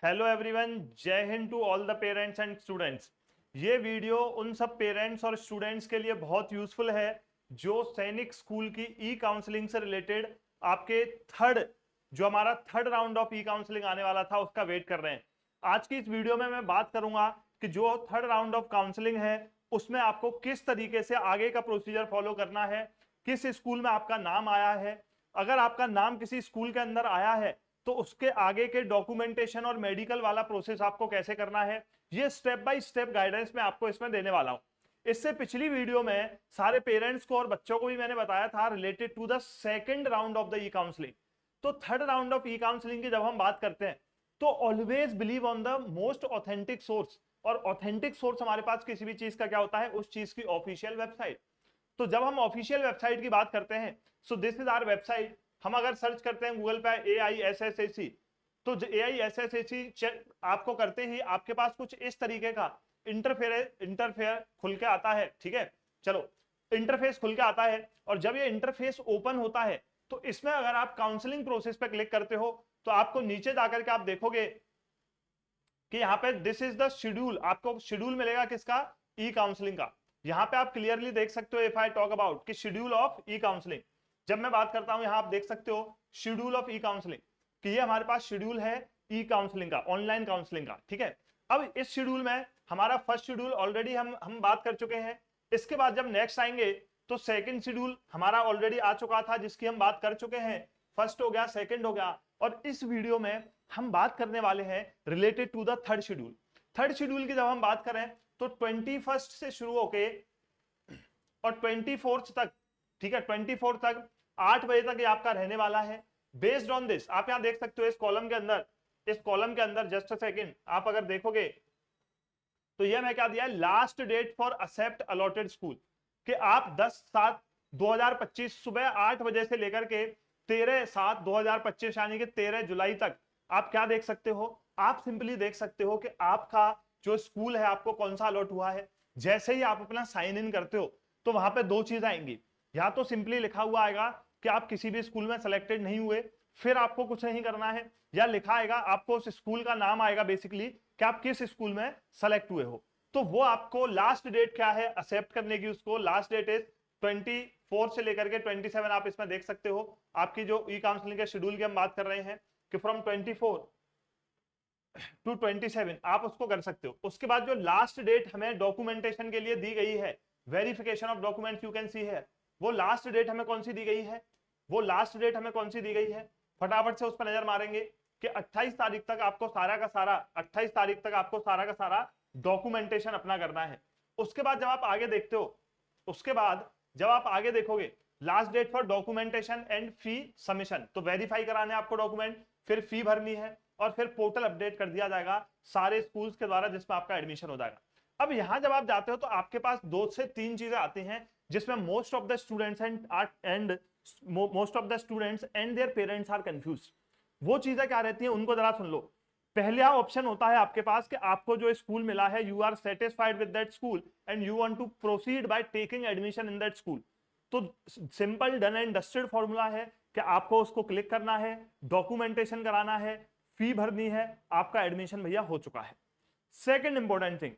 Hello everyone, जय हिंद to all the parents and students. ये वीडियो उन सब पेरेंट्स और स्टूडेंट्स के लिए बहुत यूजफुल है जो सैनिक स्कूल की ई काउंसलिंग से रिलेटेड आपके हमारा third round of E counselling आने वाला था उसका वेट कर रहे हैं। आज की इस वीडियो में मैं बात करूंगा कि जो थर्ड राउंड ऑफ काउंसलिंग है उसमें आपको किस तरीके से आगे का प्रोसीजर फॉलो करना है, किस स्कूल में आपका नाम आया है। अगर आपका नाम किसी स्कूल के अंदर आया है तो उसके आगे के डॉक्यूमेंटेशन और मेडिकल वाला प्रोसेस आपको कैसे करना है, ये स्टेप बाय स्टेप गाइडेंस मैं आपको इसमें देने वाला हूं। इससे पिछली वीडियो में सारे पेरेंट्स को और बच्चों को भी मैंने बताया था related to the second round of the E counselling. तो third round of E counselling की जब हम बात करते हैं तो always believe on the most authentic source, और ऑथेंटिक सोर्स हमारे पास किसी भी चीज का क्या होता है, उस चीज की ऑफिशियल वेबसाइट। तो जब हम ऑफिशियल वेबसाइट की बात करते हैं, so this is our website. हम अगर सर्च करते हैं गूगल पे AISSAC, तो AISSAC आपको करते ही आपके पास कुछ इस तरीके का इंटरफेयर खुल के आता है। ठीक है, चलो इंटरफेस खुल के आता है, और जब ये इंटरफेस ओपन होता है तो इसमें अगर आप काउंसलिंग प्रोसेस पे क्लिक करते हो तो आपको नीचे जाकर के आप देखोगे कि यहाँ पे दिस इज द शेड्यूल, आपको शेड्यूल मिलेगा किसका, ई काउंसलिंग का। यहाँ पे आप क्लियरली देख सकते हो इफ आई टॉक अबाउट कि शेड्यूल ऑफ ई काउंसलिंग। जब मैं बात करता हूं यहाँ आप देख सकते हो शेड्यूल ऑफ ई काउंसलिंग कि ये हमारे पास शेड्यूल है ई काउंसलिंग का, ऑनलाइन काउंसलिंग का। ठीक है, अब इस शेड्यूल में हमारा फर्स्ट शेड्यूल ऑलरेडी हम बात कर चुके हैं। इसके बाद जब नेक्स्ट आएंगे तो सेकंड शेड्यूल हमारा ऑलरेडी आ चुका था जिसकी हम बात कर चुके हैं। फर्स्ट हो गया, सेकंड हो गया, और इस वीडियो में हम बात करने वाले हैं related to the third schedule. Third schedule की जब हम बात करें तो 21 से शुरू होके और 24 तक, ठीक है 24 तक 8 बजे तक ये आपका रहने वाला है। बेस्ड ऑन दिस आप यहां देख सकते हो इस कॉलम के अंदर जस्ट अ सेकंड आप अगर देखोगे तो ये मैं क्या दिया है, last date for accept allotted school, कि आप 10/7/2025 सुबह 8 बजे से लेकर के 13/7/2025 यानी कि 13 जुलाई तक आप क्या देख सकते हो, आप सिंपली देख सकते हो कि आपका जो स्कूल है आपको कौन सा अलॉट हुआ है। जैसे ही आप अपना साइन इन करते हो तो वहां पे दो चीज आएंगी, या तो सिंपली लिखा हुआ आएगा कि आप किसी भी स्कूल में सेलेक्टेड नहीं हुए, फिर आपको कुछ नहीं करना है, या लिखा आएगा आपको उस स्कूल का नाम आएगा बेसिकली कि आप किस स्कूल में सेलेक्ट हुए हो। तो वो आपको लास्ट डेट क्या है एक्सेप्ट करने की, उसको लास्ट डेट इज 24 से लेकर के 27 आप इसमें देख सकते हो। आपकी जो ई काउंसलिंग के शेड्यूल की हम बात कर रहे हैं कि फ्रॉम 24 टू 27 आप उसको कर सकते हो। उसके बाद जो लास्ट डेट हमें डॉक्यूमेंटेशन के लिए दी गई है, verification of documents you can see है, वो लास्ट डेट हमें कौन सी दी गई है, वो लास्ट डेट हमें कौन सी दी गई है, फटाफट से उस पर नजर मारेंगे कि 28 तारीख तक आपको सारा का सारा 28 तारीख तक आपको सारा का सारा डॉक्यूमेंटेशन अपना करना है। उसके बाद जब आप आगे देखते हो, उसके बाद जब आप आगे देखोगे last date for documentation and fee submission, तो वेरीफाई कराने आपको डॉक्यूमेंट, फिर फी भरनी है, और फिर पोर्टल अपडेट कर दिया जाएगा सारे स्कूल्स के द्वारा जिसमें आपका एडमिशन हो जाएगा। अब यहां जब आप जाते हो तो आपके पास 2 से 3 चीजें आती हैं जिसमें most of the students and their parents are confuse. वो चीजें क्या रहती हैं उनको जरा सुन लो। पहला ऑप्शन होता है आपके पास कि आपको जो स्कूल मिला है you are satisfied with that school and you want to proceed by taking admission in that school. तो simple done and dusted formula है कि आपको उसको क्लिक करना है, डॉक्यूमेंटेशन कराना है, फी भरनी है, आपका एडमिशन भैया हो चुका है। सेकंड इंपॉर्टेंट थिंग,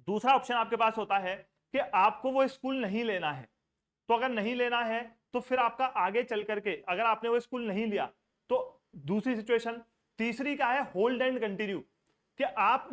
दूसरा ऑप्शन आपके पास होता है कि आपको वो स्कूल नहीं लेना है। तो अगर नहीं लेना है तो फिर आपका आगे चल करके अगर आपने वो स्कूल नहीं लिया तो दूसरी सिचुएशन। तीसरी क्या है, होल्ड एंड कंटिन्यू, कि आप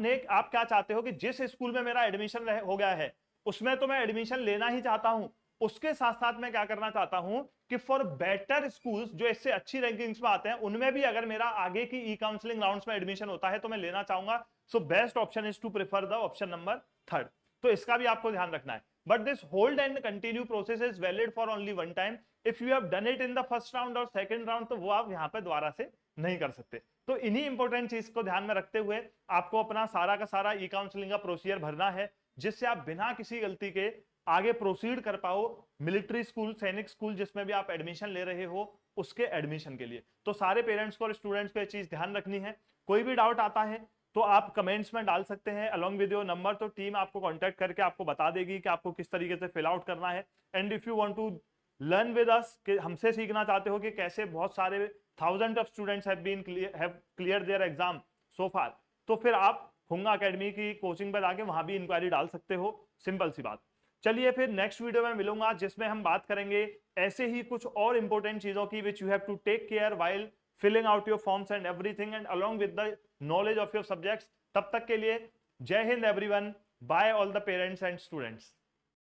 क्या चाहते हो कि जिस स्कूल में मेरा एडमिशन हो गया है उसमें तो मैं एडमिशन लेना ही चाहता हूं, उसके साथ साथ मैं क्या करना चाहता हूं कि फॉर बेटर स्कूल्स जो इससे अच्छी रैंकिंग्स में आते हैं उनमें भी अगर मेरा आगे की ई काउंसलिंग राउंड्स में एडमिशन होता है तो मैं लेना चाहूंगा। So best option is to prefer the option number third. तो इसका भी आपको ध्यान रखना है। But this hold and continue process is valid for only one time. If you have done it in the first round और second round तो वो आप यहां पे दोबारा से नहीं कर सकते। तो इन्हीं इंपॉर्टेंट चीज को ध्यान में रखते हुए आपको अपना सारा का सारा ई काउंसलिंग का प्रोसीजर भरना है जिससे आप बिना किसी गलती के आगे प्रोसीड कर पाओ मिलिट्री स्कूल, सैनिक स्कूल जिसमें भी आप एडमिशन ले रहे हो उसके एडमिशन के लिए। तो सारे पेरेंट्स को और स्टूडेंट्स को ये चीज ध्यान रखनी है। कोई भी डाउट आता है तो आप कमेंट्स में डाल सकते हैं अलोंग विद योर नंबर, तो टीम आपको कांटेक्ट करके आपको बता देगी कि आपको किस तरीके से फिल आउट करना है। And if you want to learn with us, कि हमसे सीखना चाहते हो कि कैसे बहुत सारे thousand of students have clear their exam, so far, तो फिर आप हुंगा एकेडमी की कोचिंग पर आके वहां भी इंक्वायरी डाल सकते हो, सिंपल सी बात। चलिए फिर नेक्स्ट वीडियो में मिलूंगा जिसमें हम बात करेंगे ऐसे ही कुछ और इंपॉर्टेंट चीजों की which you have to take care while filling out your forms and everything and along with the knowledge of your subjects. तब तक के लिए जय हिंद everyone, bye all the parents and students.